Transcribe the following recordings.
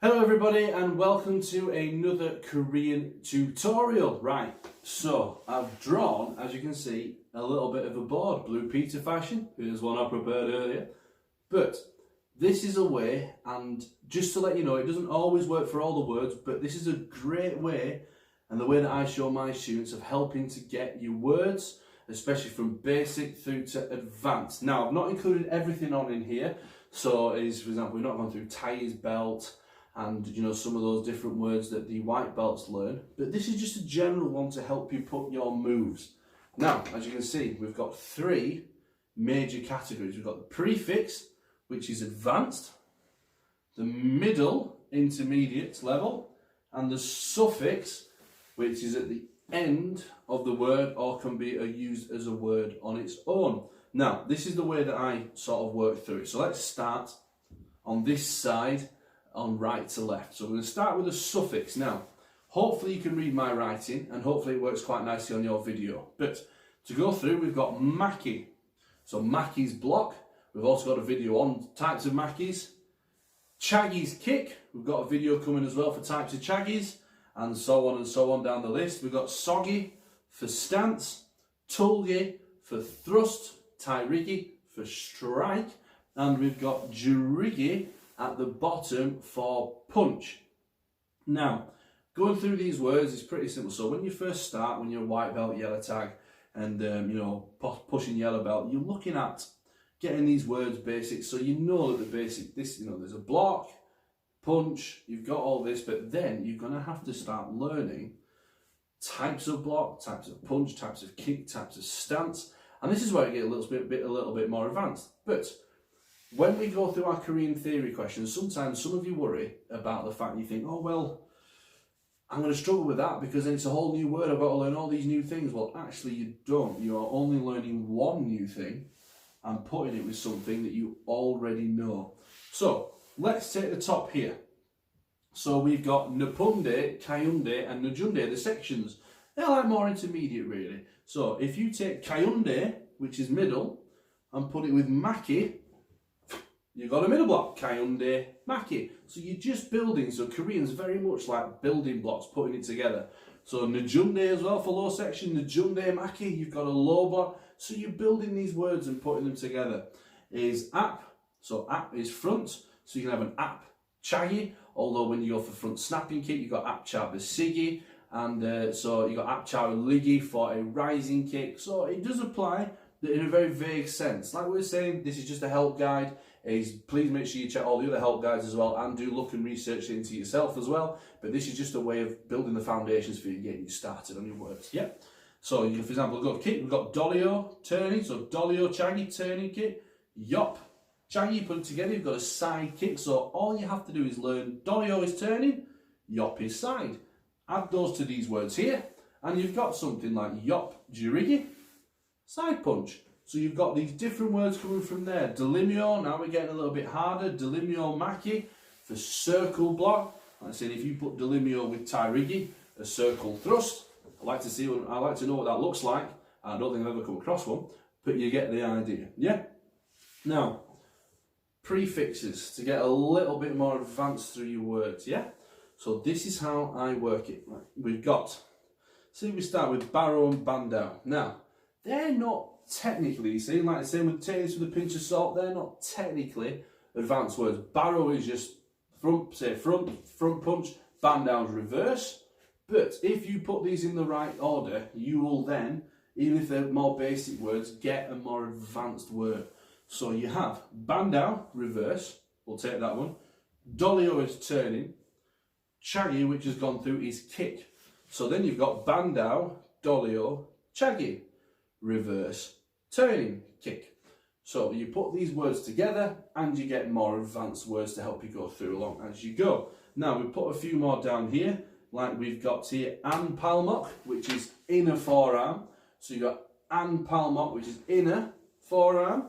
Hello everybody and welcome to another Korean tutorial. Right, so I've drawn, as you can see, a little bit of a board, Blue Peter fashion. Here's one I prepared earlier. But this is a way, and just to let you know, it doesn't always work for all the words, but this is a great way, and the way that I show my students, of helping to get your words, especially from basic through to advanced. Now, I've not included everything on in here. So, for example, we've not gone through ties, belt, and some of those different words that the white belts learn, but this is just a general one to help you put your moves. Now, as you can see, we've got three major categories. We've got the prefix, which is advanced, the middle intermediate level, and the suffix, which is at the end of the word or can be used as a word on its own. Now, this is the way that I sort of work through it. So let's start on this side, on right to left. So we're going to start with a suffix. Now, hopefully you can read my writing and hopefully it works quite nicely on your video. But to go through, we've got maki. So maki's block. We've also got a video on types of makis. Chagi's kick. We've got a video coming as well for types of chagis, and so on down the list. We've got sogi for stance, tulgi for thrust, tairigi for strike, and we've got jurigi at the bottom for punch. Now, going through these words is pretty simple. So when you first start, when you're white belt, yellow tag, and pushing yellow belt, you're looking at getting these words basic. So you know that the basic, there's a block, punch, you've got all this, but then you're going to have to start learning types of block, types of punch, types of kick, types of stance, and this is where it gets a little bit more advanced. But when we go through our Korean theory questions, sometimes some of you worry about the fact you think, oh well, I'm going to struggle with that because then it's a whole new word, I've got to learn all these new things. Well, actually you don't. You are only learning one new thing and putting it with something that you already know. So let's take the top here. So we've got Napunde, Kayunde and Najunde, the sections. They're like more intermediate really. So if you take Kayunde, which is middle, and put it with Maki, you've got a middle block, Kayunde, Maki. So you're just building. So Korean's very much like building blocks, putting it together. So Najunde as well for low section, Najunde, Maki, you've got a low block. So you're building these words and putting them together. Is ap, so ap is front, so you can have an ap chagi, although when you go for front snapping kick, you've got ap cha sigi, and so you've got ap cha ligi for a rising kick. So it does apply in a very vague sense. Like we were saying, this is just a help guide. Please make sure you check all the other help guides as well, and do look and research into yourself as well. But this is just a way of building the foundations for you, getting you started on your words. Yeah. So you can, for example, go kick. We've got dolio turning, so dolio chagi turning kick, yop chagi, put it together. You've got a side kick. So all you have to do is learn dolio is turning, yop is side. Add those to these words here, and you've got something like yop jurigi, side punch. So you've got these different words coming from there. Delimio, now we're getting a little bit harder. Delimio maki for circle block. Like I said, if you put delimio with tairigi, a circle thrust, I like to know what that looks like. I don't think I've ever come across one, but you get the idea. Yeah? Now, prefixes to get a little bit more advanced through your words. Yeah? So this is how I work it. Right. We've got, see, we start with barrow and bandao. Now, they're not technically, see, like I say, with taking this with a pinch of salt, they're not technically advanced words. Barrow is just front punch, bandau's reverse. But if you put these in the right order, you will then, even if they're more basic words, get a more advanced word. So you have bandau, reverse, we'll take that one. Dolio is turning. Chagi, which has gone through, is kick. So then you've got bandau, dolio, chagi, reverse, turning, kick. So you put these words together and you get more advanced words to help you go through along as you go. Now we put a few more down here, like we've got here an palmok, which is inner forearm. So you've got an palmok, which is inner forearm.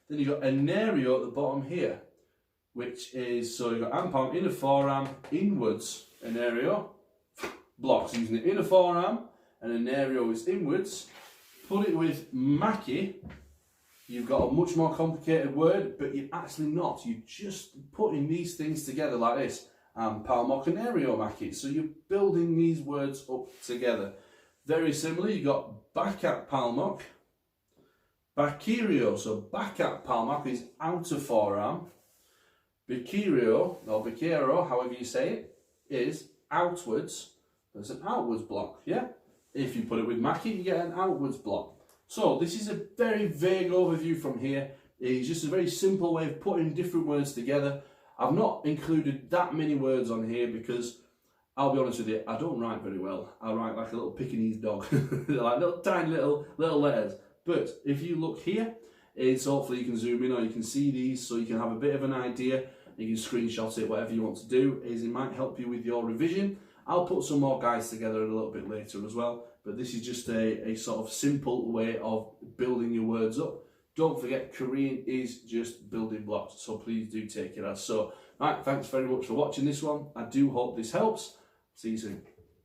Then you've got anario at the bottom here, which is, so you've got an palm, inner forearm, inwards, anario, blocks using the inner forearm, and anario is inwards. Put it with maki, you've got a much more complicated word, but you're actually not. You're just putting these things together like this, and Palmok and Ariomaki. So you're building these words up together. Very similar, you got Bakat Palmok, Bakirio, so Bakat Palmok is outer forearm, Bikirio, or Bikiro, however you say it, is outwards. There's an outwards block, yeah? If you put it with Maki, you get an outwards block. So this is a very vague overview from here. It's just a very simple way of putting different words together. I've not included that many words on here because, I'll be honest with you, I don't write very well. I write like a little Pekingese dog, like little tiny little letters. But if you look here, it's hopefully you can zoom in or you can see these so you can have a bit of an idea. You can screenshot it, whatever you want to do, is it might help you with your revision. I'll put some more guides together a little bit later as well, but this is just a sort of simple way of building your words up. Don't forget, Korean is just building blocks, so please do take it as so. Right, thanks very much for watching this one. I do hope this helps. See you soon.